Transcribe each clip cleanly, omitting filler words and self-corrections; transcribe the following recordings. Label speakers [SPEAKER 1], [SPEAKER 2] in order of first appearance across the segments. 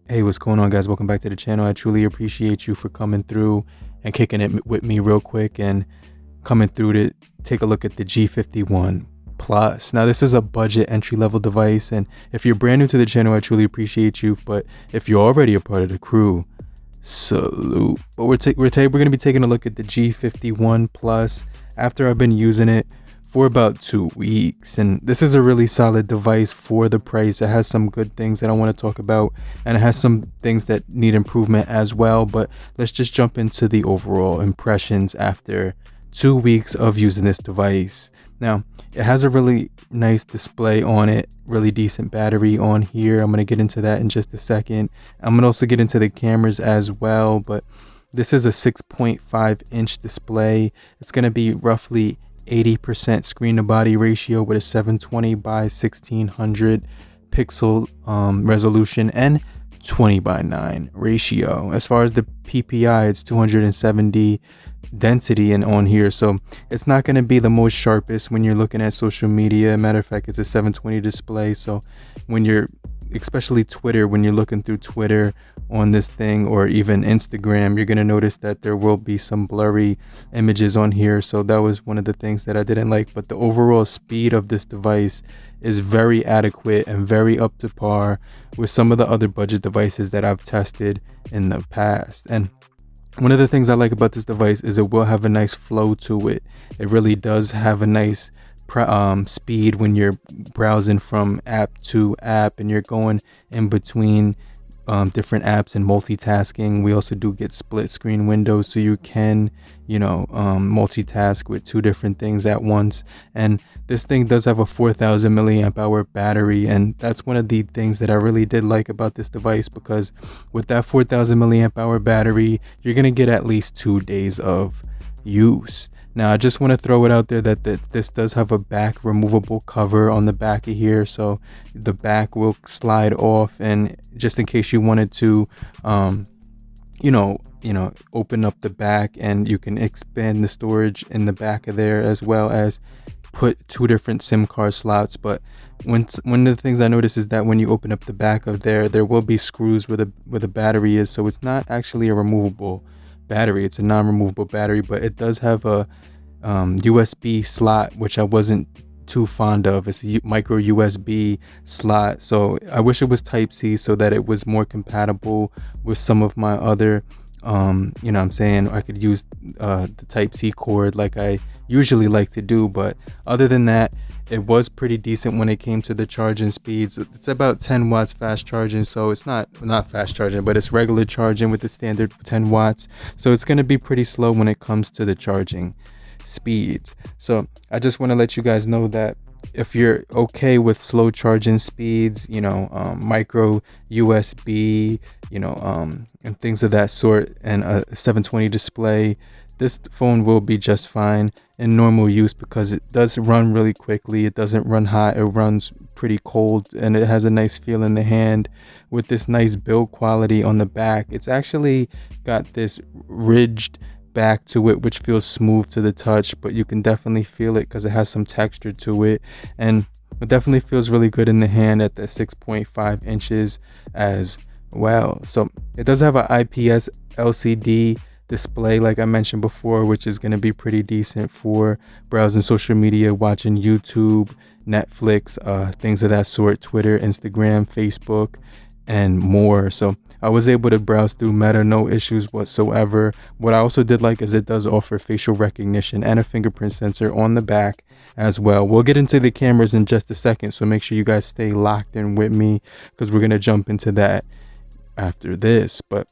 [SPEAKER 1] Hey, what's going on, guys? Welcome back to the channel. I truly appreciate you for coming through and kicking it with me real quick and coming through to take a look at the G51 Plus. Now, this is a budget entry-level device, and if you're brand new to the channel, I truly appreciate you. But if you're already a part of the crew, salute. But we're going to be taking a look at the G51 Plus after I've been using it for about 2 weeks, and this is a really solid device for the price. It has some good things that I want to talk about, and it has some things that need improvement as well. But let's just jump into the overall impressions after 2 weeks of using this device. Now, it has a really nice display on it, really decent battery on here. I'm going to get into that in just a second. I'm going to also get into the cameras as well, but this is a 6.5 inch display. It's going to be roughly 80% screen to body ratio with a 720 by 1600 pixel resolution and 20 by 9 ratio. As far as the PPI, it's 270 density and on here, so it's not going to be the most sharpest when you're looking at social media. Matter of fact, it's a 720 display, so when you're, especially Twitter, when you're looking through Twitter on this thing, or even Instagram, you're going to notice that there will be some blurry images on here. So that was one of the things that I didn't like. But the overall speed of this device is very adequate and very up to par with some of the other budget devices that I've tested in the past. And one of the things I like about this device is it will have a nice flow to it. It really does have a nice speed when you're browsing from app to app and you're going in between different apps and multitasking. We also do get split screen windows, so you can multitask with two different things at once. And this thing does have a 4000 milliamp hour battery, and that's one of the things that I really did like about this device, because with that 4000 milliamp hour battery, you're gonna get at least 2 days of use. Now, I just want to throw it out there that this does have a back removable cover on the back of here, so the back will slide off, and just in case you wanted to open up the back, and you can expand the storage in the back of there, as well as put 2 different SIM card slots. But one of the things I noticed is that when you open up the back of there will be screws where the battery is, so it's not actually a removable battery. It's a non-removable battery, but it does have a USB slot, which I wasn't too fond of. It's a micro USB slot, so I wish it was Type-C so that it was more compatible with some of my other I could use the Type-C cord like I usually like to do. But other than that, it was pretty decent when it came to the charging speeds. It's about 10 watts fast charging, so it's not fast charging, but it's regular charging with the standard 10 watts. So it's going to be pretty slow when it comes to the charging speeds. So I just want to let you guys know that if you're okay with slow charging speeds, micro USB, and things of that sort, and a 720 display, this phone will be just fine in normal use, because it does run really quickly. It doesn't run hot, it runs pretty cold, and it has a nice feel in the hand with this nice build quality on the back. It's actually got this ridged back to it, which feels smooth to the touch, but you can definitely feel it because it has some texture to it, and it definitely feels really good in the hand at the 6.5 inches as well. So it does have an IPS LCD display, like I mentioned before, which is going to be pretty decent for browsing social media, watching YouTube, Netflix, things of that sort, Twitter, Instagram, Facebook, and more. So I was able to browse through Meta, no issues whatsoever. What I also did like is it does offer facial recognition and a fingerprint sensor on the back as well. We'll get into the cameras in just a second, so make sure you guys stay locked in with me, because we're going to jump into that after this. But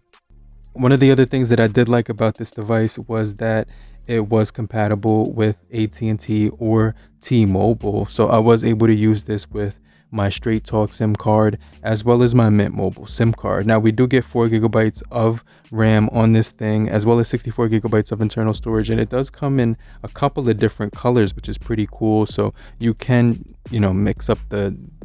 [SPEAKER 1] one of the other things that I did like about this device was that it was compatible with AT&T or T-Mobile. So I was able to use this with my Straight Talk SIM card as well as my Mint Mobile SIM card. Now, we do get 4 gigabytes of RAM on this thing, as well as 64 gigabytes of internal storage, and it does come in a couple of different colors, which is pretty cool. So you can mix up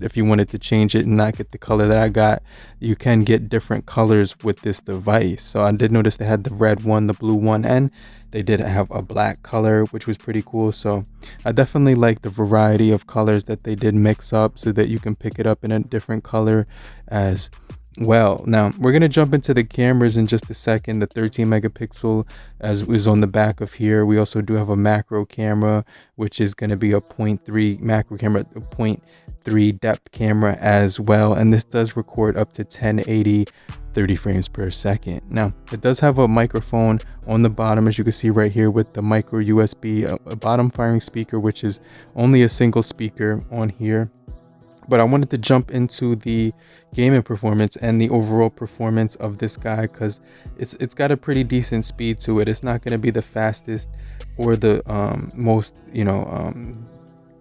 [SPEAKER 1] if you wanted to change it and not get the color that I got, you can get different colors with this device. So I did notice they had the red one, the blue one, and they did have a black color, which was pretty cool. So I definitely like the variety of colors that they did mix up, so that you can pick it up in a different color as well. Now we're going to jump into the cameras in just a second. The 13 megapixel as is on the back of here. We also do have a macro camera, which is going to be a 0.3 macro camera, a 0.3 depth camera as well, and this does record up to 1080 30 frames per second. Now it does have a microphone on the bottom, as you can see right here, with the micro USB, a bottom firing speaker, which is only a single speaker on here. But I wanted to jump into the gaming performance and the overall performance of this guy, because it's got a pretty decent speed to it. It's not going to be the fastest or the most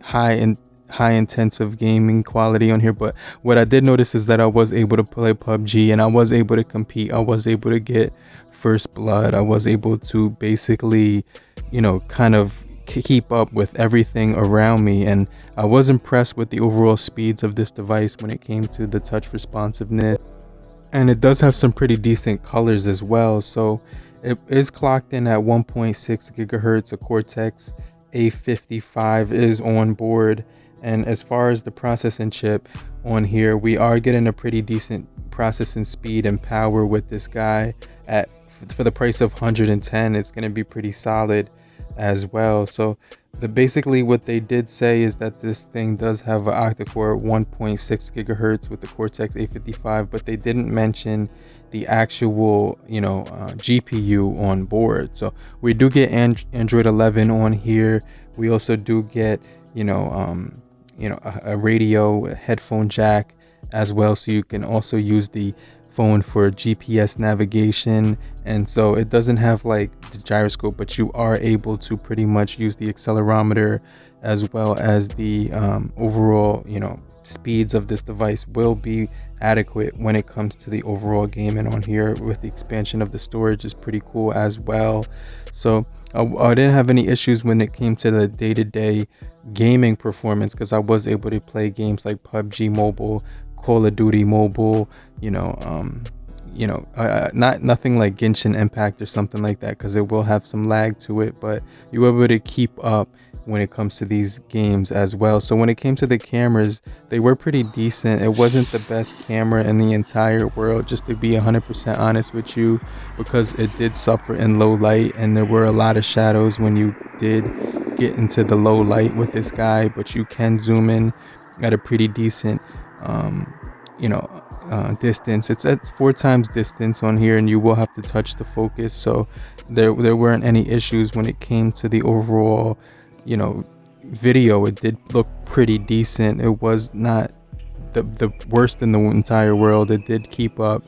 [SPEAKER 1] high intensive gaming quality on here, but what I did notice is that I was able to play PUBG and I was able to compete. I was able to get first blood. I was able to basically kind of keep up with everything around me, and I was impressed with the overall speeds of this device when it came to the touch responsiveness. And it does have some pretty decent colors as well. So it is clocked in at 1.6 gigahertz. A Cortex A55 is on board, and as far as the processing chip on here, we are getting a pretty decent processing speed and power with this guy. For the price of 110, it's going to be pretty solid as well. So basically what they did say is that this thing does have an octa-core 1.6 gigahertz with the Cortex A55, but they didn't mention the actual GPU on board. So we do get Android 11 on here. We also do get a radio, a headphone jack as well, so you can also use the phone for GPS navigation. And so it doesn't have like the gyroscope, but you are able to pretty much use the accelerometer, as well as the overall speeds of this device will be adequate when it comes to the overall gaming on here. With the expansion of the storage is pretty cool as well. So I didn't have any issues when it came to the day-to-day gaming performance, because I was able to play games like PUBG Mobile, Call of Duty Mobile, nothing like Genshin Impact or something like that, because it will have some lag to it, but you were able to keep up when it comes to these games as well. So when it came to the cameras, they were pretty decent. It wasn't the best camera in the entire world, just to be 100% honest with you, because it did suffer in low light, and there were a lot of shadows when you did get into the low light with this guy. But you can zoom in at a pretty decent distance. It's at 4 times distance on here, and you will have to touch the focus. So there weren't any issues when it came to the overall video. It did look pretty decent. It was not the worst in the entire world. It did keep up,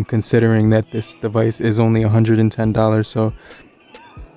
[SPEAKER 1] considering that this device is only $110. So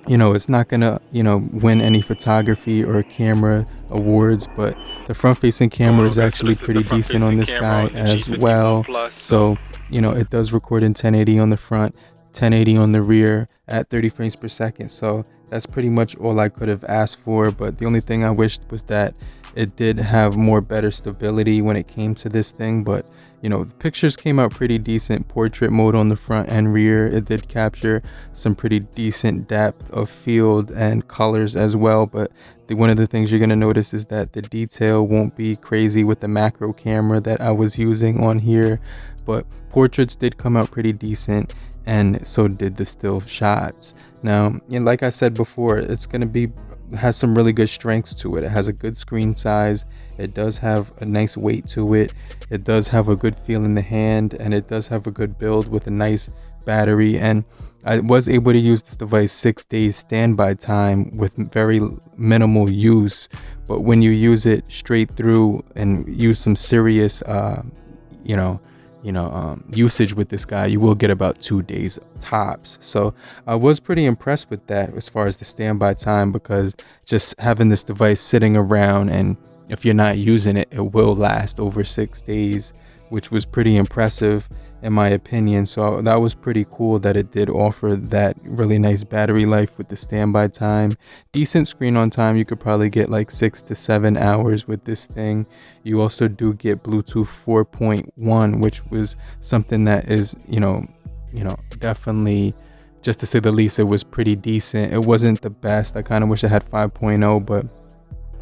[SPEAKER 1] it's not gonna win any photography or camera awards, but the front facing camera is actually pretty decent on this guy as well. So it does record in 1080 on the front, 1080 on the rear at 30 frames per second. So that's pretty much all I could have asked for. But the only thing I wished was that it did have better stability when it came to this thing. But the pictures came out pretty decent. Portrait mode on the front and rear, it did capture some pretty decent depth of field and colors as well. But one of the things you're going to notice is that the detail won't be crazy with the macro camera that I was using on here. But portraits did come out pretty decent, and so did the still shots. Now, like I said before, it's going to has some really good strengths to it. It has a good screen size. It does have a nice weight to it. It does have a good feel in the hand, and it does have a good build with a nice battery. And I was able to use this device 6 days standby time with very minimal use. But when you use it straight through and use some serious usage with this guy, you will get about 2 days tops. So I was pretty impressed with that as far as the standby time, because just having this device sitting around, and if you're not using it, it will last over 6 days, which was pretty impressive in my opinion. So that was pretty cool that it did offer that really nice battery life with the standby time. Decent screen on time. You could probably get like 6 to 7 hours with this thing. You also do get Bluetooth 4.1, which was something that is definitely, just to say the least, it was pretty decent. It wasn't the best. I kind of wish I had 5.0, but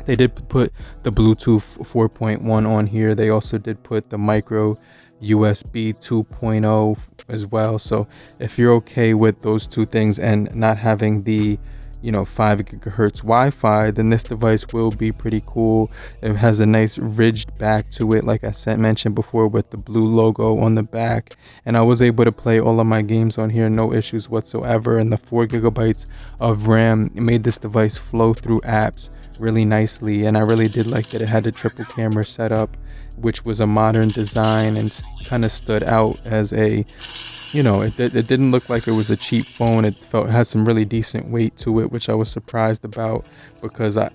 [SPEAKER 1] they did put the Bluetooth 4.1 on here. They also did put the micro USB 2.0 as well. So if you're okay with those two things and not having the 5 gigahertz Wi-Fi, then this device will be pretty cool. It has a nice ridged back to it, like I mentioned before, with the blue logo on the back, and I was able to play all of my games on here, no issues whatsoever. And the 4 gigabytes of RAM made this device flow through apps really nicely, and I really did like that it had a triple camera setup, which was a modern design and kind of stood out as a it didn't look like it was a cheap phone. It had some really decent weight to it, which I was surprised about, because a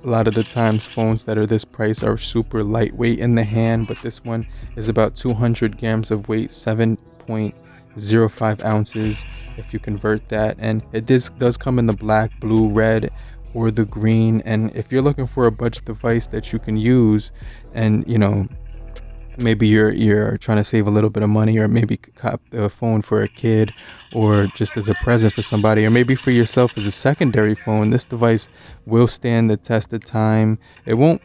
[SPEAKER 1] lot of the times phones that are this price are super lightweight in the hand, but this one is about 200 grams of weight, 7.05 ounces if you convert that. And it does come in the black, blue, red, or the green. And if you're looking for a budget device that you can use, and maybe you're trying to save a little bit of money, or maybe cop a phone for a kid, or just as a present for somebody, or maybe for yourself as a secondary phone, this device will stand the test of time. It won't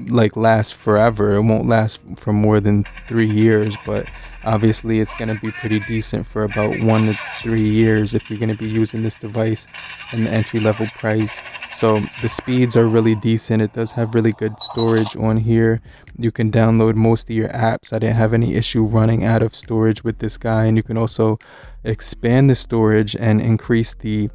[SPEAKER 1] like last forever. It won't last for more than 3 years, but obviously it's going to be pretty decent for about 1 to 3 years if you're going to be using this device in the entry level price. So the speeds are really decent. It does have really good storage on here. You can download most of your apps. I didn't have any issue running out of storage with this guy. And you can also expand the storage and increase the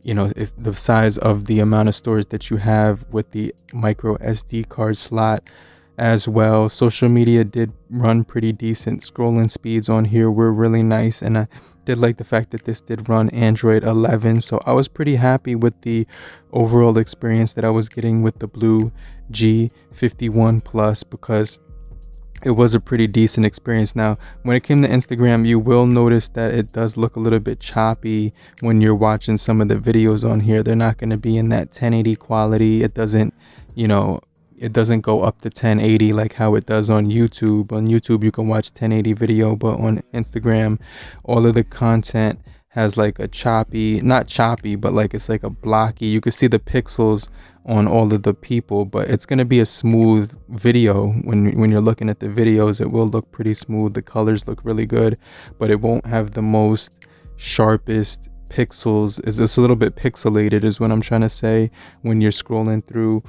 [SPEAKER 1] the size of the amount of storage that you have with the micro SD card slot as well. Social media did run pretty decent. Scrolling speeds on here were really nice, and I did like the fact that this did run Android 11. So I was pretty happy with the overall experience that I was getting with the BLU G51 PLUS, because it was a pretty decent experience. Now, when it came to Instagram, you will notice that it does look a little bit choppy when you're watching some of the videos on here. They're not going to be in that 1080 quality. It doesn't go up to 1080 like how it does on YouTube. On YouTube, you can watch 1080 video, but on Instagram, all of the content has like a choppy, not choppy, but like it's like a blocky. You can see the pixels on all of the people, but it's going to be a smooth video. When you're looking at the videos, it will look pretty smooth. The colors look really good, but it won't have the most sharpest pixels. It's a little bit pixelated is what I'm trying to say when you're scrolling through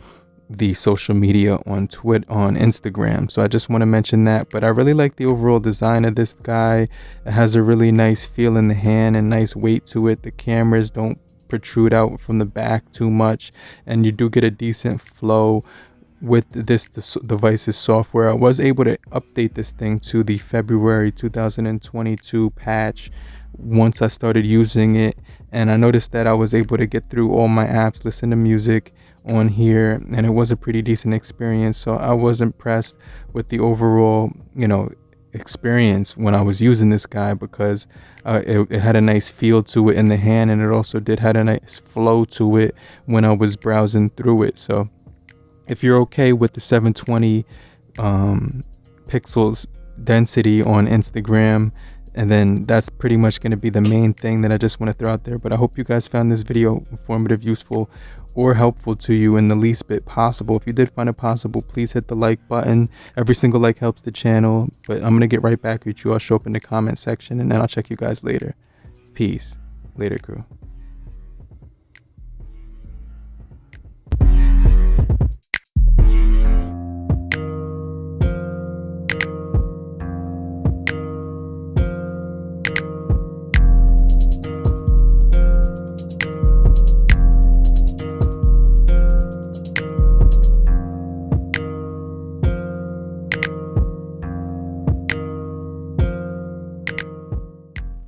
[SPEAKER 1] the social media on Instagram. So I just want to mention that. But I really like the overall design of this guy. It has a really nice feel in the hand and nice weight to it. The cameras don't protrude out from the back too much, and you do get a decent flow with this device's software. I was able to update this thing to the February 2022 patch once I started using it, and I noticed that I was able to get through all my apps, listen to music on here, and it was a pretty decent experience. So I was impressed with the overall experience when I was using this guy, because it had a nice feel to it in the hand, and it also had a nice flow to it when I was browsing through it. So if you're okay with the 720 pixels density on Instagram, and then that's pretty much going to be the main thing that I just want to throw out there. But I hope you guys found this video informative, useful, or helpful to you in the least bit possible. If you did find it possible, please hit the like button. Every single like helps the channel. But I'm going to get right back with you. I'll show up in the comment section, and then I'll check you guys later. Peace. Later, crew.